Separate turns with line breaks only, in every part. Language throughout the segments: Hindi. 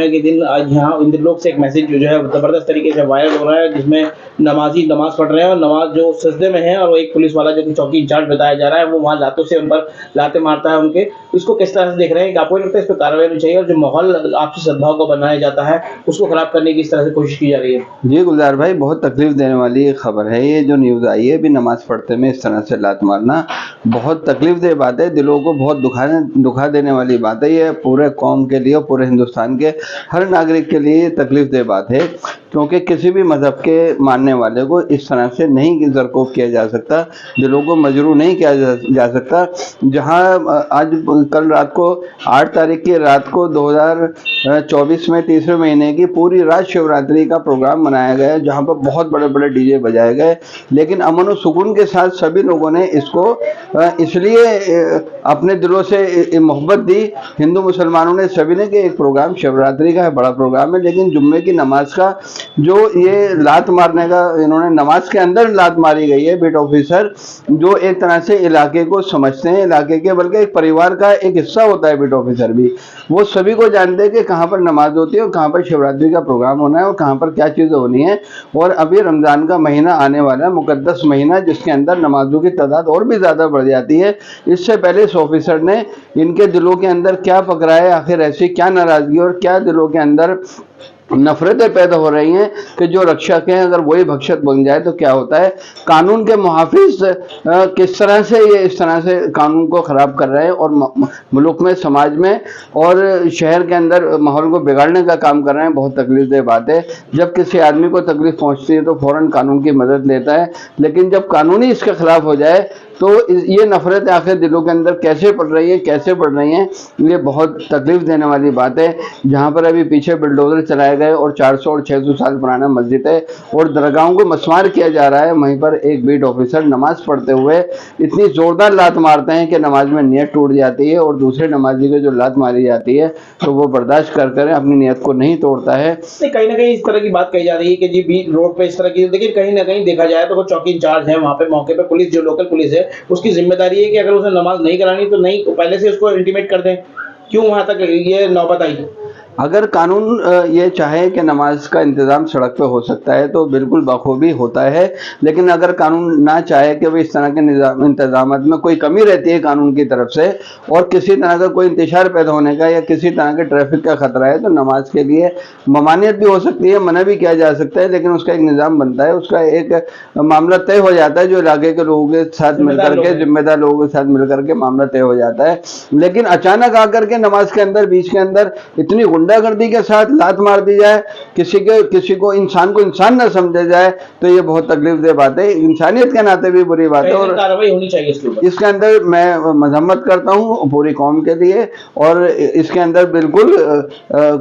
के दिन आज यहाँ इंद्रलोक से एक मैसेज जो है ज़बरदस्त तरीके से वायरल हो रहा है, जिसमें नमाज़ी नमाज़ पढ़ रहे हैं और नमाज़ जो सजदे में है, और एक पुलिस वाला जो कि चौकी इंचार्ज बताया जा रहा है, वो वहाँ लातों से उन पर लातें मारता है उनके। इसको किस तरह से देख रहे हैं? आपको नहीं लगता है इस पे कार्रवाई होनी चाहिए, और जो माहौल आपसी सद्भाव का बनाया जाता है, उसको खराब करने की इस तरह से कोशिश की जा रही है?
जी गुलजार भाई, बहुत तकलीफ देने वाली खबर है ये जो न्यूज़ आई है। भी नमाज पढ़ते में इस तरह से लात मारना बहुत तकलीफ दे बात है, दिलों को बहुत दुखा देने वाली बात है। ये पूरे कौम के लिए, पूरे हिंदुस्तान के हर नागरिक के लिए तकलीफ दे बात है, क्योंकि किसी भी मज़हब के मानने वाले को इस तरह से नहीं ज़रकोब किया जा सकता, दिलों को मजरूह नहीं किया जा सकता। जहाँ आज कल रात को 8 तारीख की रात को 2024 में तीसरे महीने की पूरी रात शिवरात्रि का प्रोग्राम मनाया गया, जहाँ पर बहुत बड़े बड़े डीजे बजाए गए, लेकिन अमन और सुकून के साथ सभी लोगों ने इसको इसलिए अपने दिलों से मोहब्बत दी, हिंदू मुसलमानों ने सभी ने, कि एक प्रोग्राम शिवरात्रि का है, बड़ा प्रोग्राम है, लेकिन जुम्मे की नमाज का जो ये लात मारने का, इन्होंने नमाज के अंदर लात मारी गई है। बीट ऑफिसर जो एक तरह से इलाके को समझते हैं, इलाके के बल्कि एक परिवार का एक हिस्सा होता है बीट ऑफिसर भी, वो सभी को जानते हैं कि कहाँ पर नमाज होती है और कहाँ पर शिवरात्रि का प्रोग्राम होना है और कहाँ पर क्या चीज़ें होनी है। और अभी रमज़ान का महीना आने वाला है, मुकद्दस महीना, जिसके अंदर नमाजों की तादाद और भी ज़्यादा बढ़ जाती है। इससे पहले इस ऑफिसर ने इनके दिलों के अंदर क्या पकड़ा है, आखिर ऐसी क्या नाराज़गी और क्या दिलों के अंदर नफरतें पैदा हो रही हैं कि जो रक्षक हैं अगर वही भक्षक बन जाए तो क्या होता है। कानून के मुहाफिज किस तरह से ये इस तरह से कानून को ख़राब कर रहे हैं और मुल्क में, समाज में और शहर के अंदर माहौल को बिगाड़ने का काम कर रहे हैं। बहुत तकलीफदेह बात है। जब किसी आदमी को तकलीफ पहुंचती है तो फ़ौरन कानून की मदद लेता है, लेकिन जब कानून ही इसके खिलाफ हो जाए तो ये नफरत आखिर दिलों के अंदर कैसे पड़ रही है, कैसे बढ़ रही हैं, ये बहुत तकलीफ देने वाली बात है। जहाँ पर अभी पीछे बुलडोजर चलाए गए और 400 और 600 साल पुराना मस्जिद है और दरगाहों को मस्मार किया जा रहा है, वहीं पर एक बीट ऑफिसर नमाज पढ़ते हुए इतनी ज़ोरदार लात मारते हैं कि नमाज में नियत टूट जाती है, और दूसरे नमाजी को जो लात मारी जाती है तो वो बर्दाश्त कर अपनी नियत को नहीं तोड़ता है।
कहीं ना कहीं इस तरह की बात कही जा रही है कि जी बीच रोड पे इस तरह की, लेकिन कहीं ना कहीं देखा जाए तो वो चौकी इंचार्ज है वहाँ पे, मौके पे पुलिस, जो लोकल पुलिस है, उसकी जिम्मेदारी है कि अगर उसे नमाज नहीं करानी तो नहीं, पहले से उसको इंटीमेट कर दें। क्यों वहाँ तक ये नौबत आई?
अगर कानून ये चाहे कि नमाज का इंतज़ाम सड़क पे हो सकता है तो बिल्कुल बखूबी होता है, लेकिन अगर कानून ना चाहे कि भाई इस तरह के इंतजाम में कोई कमी रहती है कानून की तरफ से, और किसी तरह का कोई इंतशार पैदा होने का या किसी तरह के ट्रैफिक का खतरा है, तो नमाज के लिए ममानियत भी हो सकती है, मना भी किया जा सकता है, लेकिन उसका एक निज़ाम बनता है, उसका एक मामला तय हो जाता है, जो इलाके के लोगों के साथ मिलकर के, जिम्मेदार लोगों के साथ मिलकर के मामला तय हो जाता है। लेकिन अचानक आकर के नमाज के अंदर, बीच के अंदर इतनी गुंडागर्दी के साथ लात मार दी जाए, किसी को इंसान को इंसान न समझा जाए, तो ये बहुत तकलीफदेह बात है, इंसानियत के नाते भी बुरी बात है। और
कार्रवाई होनी चाहिए
इसके अंदर मैं मजम्मत करता हूँ पूरी कौम के लिए, और इसके अंदर बिल्कुल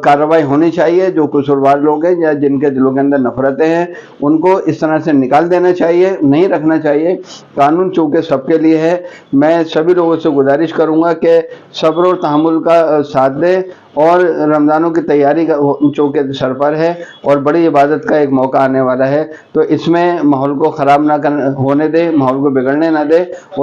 कार्रवाई होनी चाहिए। जो कसूरवार लोग हैं या जिनके दिलों के अंदर नफरतें हैं, उनको इस तरह से निकाल देना चाहिए, नहीं रखना चाहिए। कानून चूँकि सबके लिए है, मैं सभी लोगों से गुजारिश करूँगा कि सब्र और तहम्मुल का साथ दें, और रमज़ानों की तैयारी का चूँकि सर पर है और बड़ी इबादत का एक मौका आने वाला है, तो इसमें माहौल को ख़राब ना होने दे, माहौल को बिगड़ने ना दे। और